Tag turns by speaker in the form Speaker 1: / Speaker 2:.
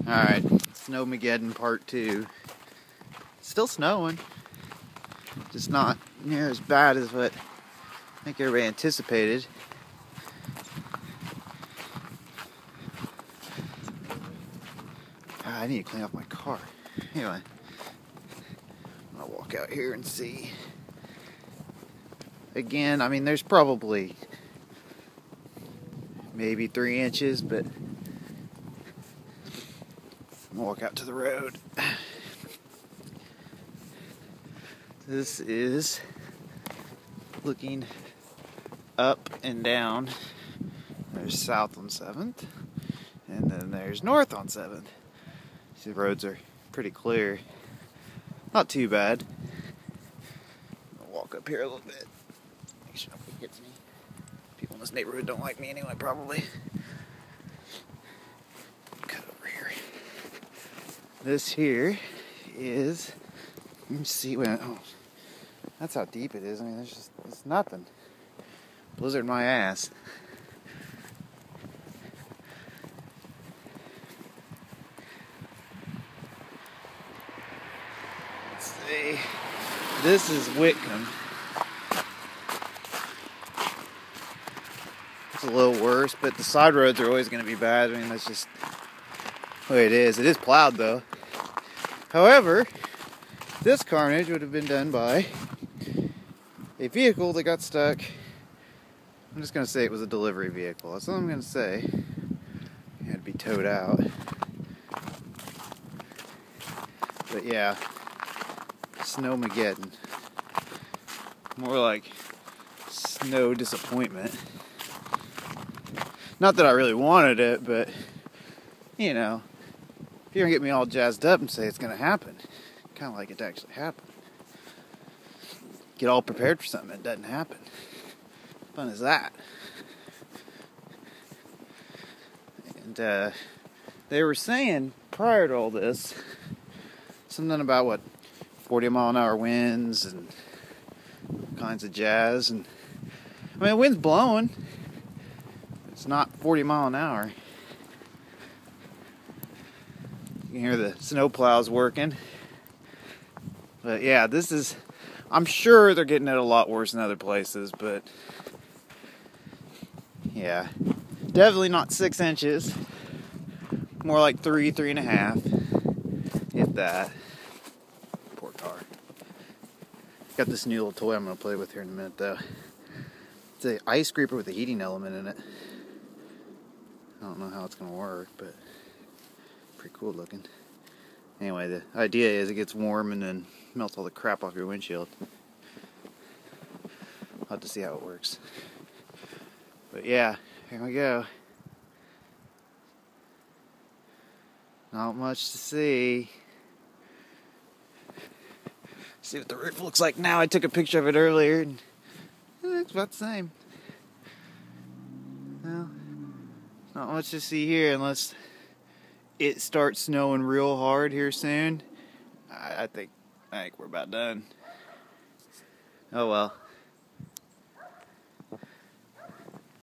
Speaker 1: Alright, Snowmeggadon Part 2. Still snowing. Just not near as bad as what I think everybody anticipated. I need to clean up my car. Anyway, I'm gonna walk out here and see. Again, I mean, there's probably maybe 3 inches, but I'm gonna walk out to the road. This is looking up and down. There's south on 7th, and then there's north on 7th. See, the roads are pretty clear. Not too bad. I'll walk up here a little bit. Make sure nobody hits me. People in this neighborhood don't like me anyway, probably. Cut over here. This here is, let me see, oh, that's how deep it is. I mean, it's nothing. Blizzard my ass. Let's see. This is Whitcomb. It's a little worse, but the side roads are always going to be bad. I mean, that's just the way it is. It is plowed, though. However, this carnage would have been done by a vehicle that got stuck. I'm just going to say it was a delivery vehicle. That's all I'm going to say. It had to be towed out. But yeah, Snowmeggadon. More like snow disappointment. Not that I really wanted it, but, you know, if you're going to get me all jazzed up and say it's going to happen, kind of like it to actually happen. Get all prepared for something that doesn't happen. Fun is that? And they were saying prior to all this something about what 40-mile-an-hour winds and all kinds of jazz. And I mean, the wind's blowing. It's not 40 mile an hour. You can hear the snow plows working. But yeah, this is, I'm sure they're getting it a lot worse than other places, but yeah, definitely not 6 inches. More like 3.5, if that. Poor car. Got this new little toy I'm going to play with here in a minute, though. It's an ice scraper with a heating element in it. I don't know how it's going to work, but pretty cool looking. Anyway, the idea is it gets warm and then melts all the crap off your windshield. I'll have to see how it works. But yeah, here we go. Not much to see. See what the roof looks like now. I took a picture of it earlier, and it looks about the same. Well, not much to see here unless it starts snowing real hard here soon. I think we're about done. Oh well.